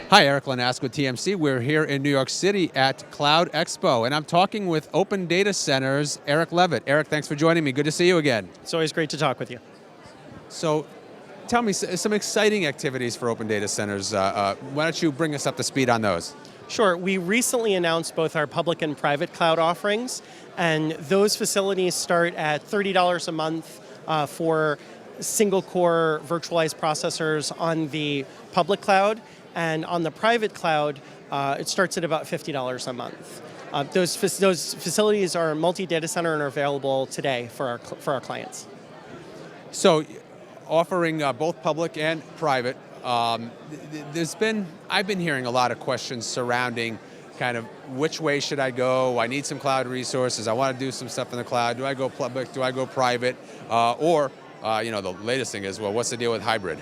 Hi, Eric Lanask with TMC. We're here in New York City at Cloud Expo, and I'm talking with Open Data Center's Eric Levitt. Eric, thanks for joining me. Good to see you again. It's always great to talk with you. So, tell me some exciting activities for Open Data Centers. Why don't you bring us up to speed on those? Sure. We recently announced both our public and private cloud offerings, and those facilities start at $30 a month for single-core virtualized processors on the public cloud, and on the private cloud, it starts at about $50 a month. Those facilities are multi-data center and are available today for our clients. So, offering both public and private, I've been hearing a lot of questions surrounding kind of which way should I go? I need some cloud resources. I want to do some stuff in the cloud. Do I go public? Do I go private? The latest thing is, well, what's the deal with hybrid?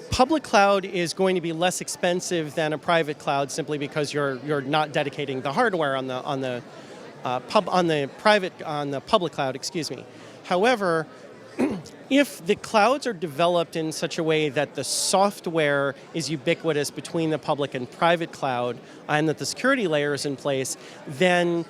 Public cloud is going to be less expensive than a private cloud simply because you're not dedicating the hardware on the public cloud. Excuse me. However, if the clouds are developed in such a way that the software is ubiquitous between the public and private cloud, and that the security layer is in place, then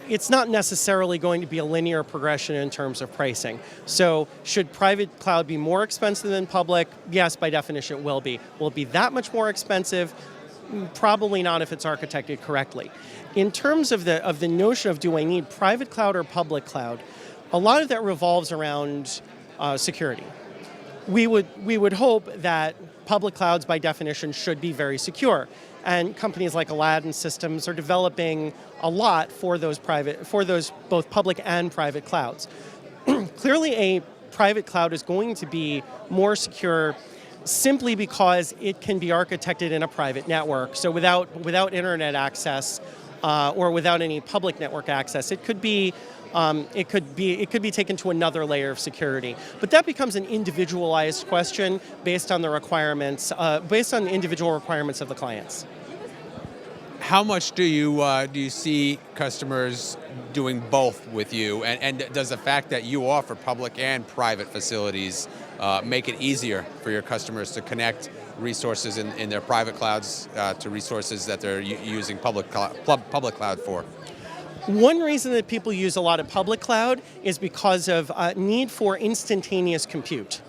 it's not necessarily going to be a linear progression in terms of pricing. So should private cloud be more expensive than public? Yes, by definition it will be. Will it be that much more expensive? Probably not if it's architected correctly. In terms of the notion of do I need private cloud or public cloud, a lot of that revolves around security. We would hope that public clouds by definition should be very secure. And companies like Aladdin Systems are developing a lot for those both public and private clouds. Clearly, a private cloud is going to be more secure simply because it can be architected in a private network. So without internet access or without any public network access, it could be taken to another layer of security. But that becomes an individualized question based on the requirements, based on the individual requirements of the clients. How much do you see customers doing both with you? And does the fact that you offer public and private facilities make it easier for your customers to connect resources in their private clouds to resources that they're using public cloud for? One reason that people use a lot of public cloud is because of need for instantaneous compute.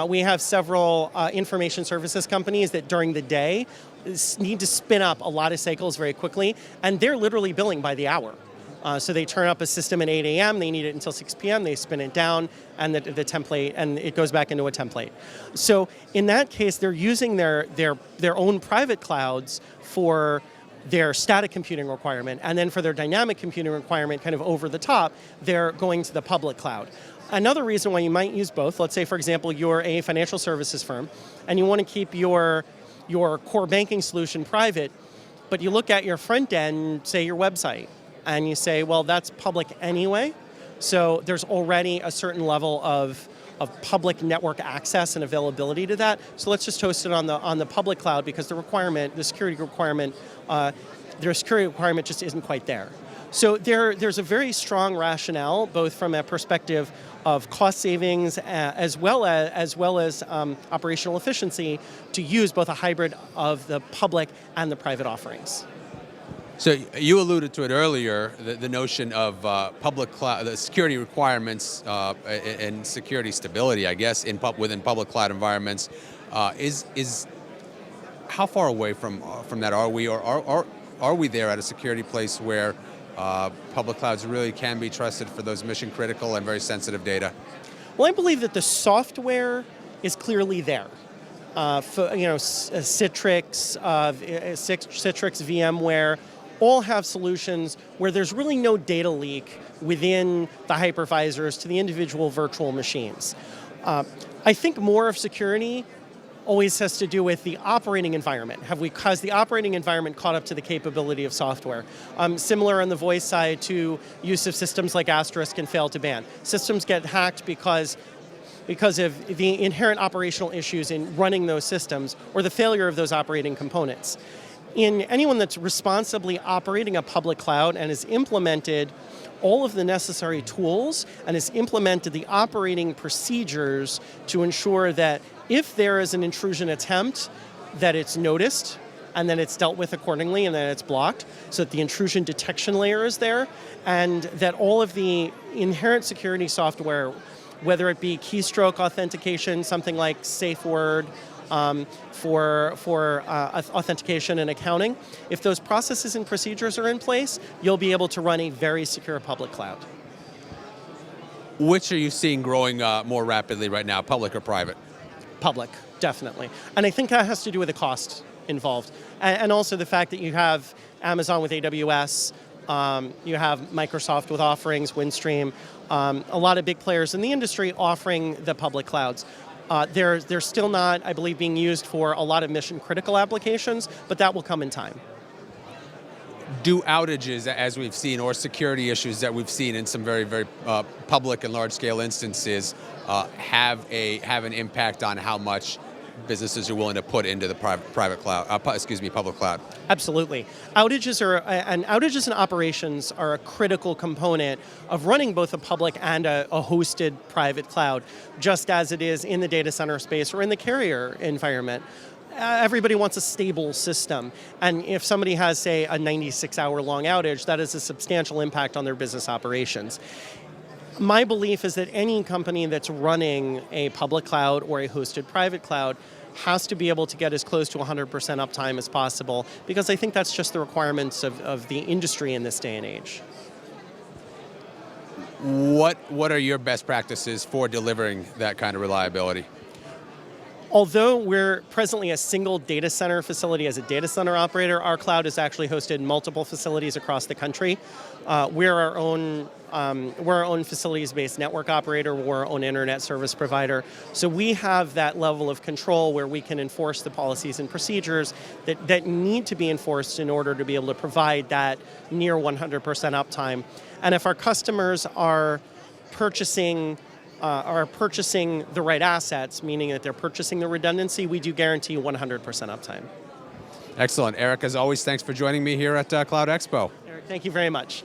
We have several information services companies that during the day need to spin up a lot of cycles very quickly, and they're literally billing by the hour. So they turn up a system at 8 a.m., they need it until 6 p.m., they spin it down, and the template, and it goes back into a template. So in that case, they're using their own private clouds for their static computing requirement, and then for their dynamic computing requirement, kind of over the top, they're going to the public cloud. Another reason why you might use both, let's say, for example, you're a financial services firm, and you want to keep your core banking solution private, but you look at your front end, say your website, and you say, well, that's public anyway, so there's already a certain level of public network access and availability to that. So let's just host it on the public cloud because the security requirement just isn't quite there. So there's a very strong rationale, both from a perspective of cost savings as well as operational efficiency, to use both a hybrid of the public and the private offerings. So you alluded to it earlier, the notion of public cloud, the security requirements and security stability, I guess, within public cloud environments. Is how far away from that are we, or are we there at a security place where public clouds really can be trusted for those mission critical and very sensitive data? Well, I believe that the software is clearly there. Citrix, VMware, all have solutions where there's really no data leak within the hypervisors to the individual virtual machines. I think more of security always has to do with the operating environment. Has the operating environment caught up to the capability of software? Similar on the voice side to use of systems like Asterisk and fail to ban. Systems get hacked because of the inherent operational issues in running those systems or the failure of those operating components. In anyone that's responsibly operating a public cloud and has implemented all of the necessary tools and has implemented the operating procedures to ensure that if there is an intrusion attempt, that it's noticed, and then it's dealt with accordingly, and then it's blocked, so that the intrusion detection layer is there, and that all of the inherent security software, whether it be keystroke authentication, something like SafeWord, for authentication and accounting, if those processes and procedures are in place, you'll be able to run a very secure public cloud. Which are you seeing growing more rapidly right now, public or private? Public, definitely. And I think that has to do with the cost involved. And also the fact that you have Amazon with AWS, you have Microsoft with offerings, Windstream, a lot of big players in the industry offering the public clouds. They're still not, I believe, being used for a lot of mission-critical applications, but that will come in time. Do outages, as we've seen, or security issues that we've seen in some very, very public and large-scale instances, have an impact on how much businesses are willing to put into the public cloud? Absolutely. Outages and operations are a critical component of running both a public and a hosted private cloud, just as it is in the data center space or in the carrier environment. Everybody wants a stable system, and if somebody has, say, a 96-hour-long outage, that is a substantial impact on their business operations. My belief is that any company that's running a public cloud or a hosted private cloud has to be able to get as close to 100% uptime as possible, because I think that's just the requirements of the industry in this day and age. What are your best practices for delivering that kind of reliability? Although we're presently a single data center facility as a data center operator, our cloud is actually hosted in multiple facilities across the country. We're our own facilities-based network operator. We're our own internet service provider. So we have that level of control where we can enforce the policies and procedures that need to be enforced in order to be able to provide that near 100% uptime. And if our customers are purchasing the right assets, meaning that they're purchasing the redundancy, we do guarantee 100% uptime. Excellent. Eric, as always, thanks for joining me here at Cloud Expo. Eric, thank you very much.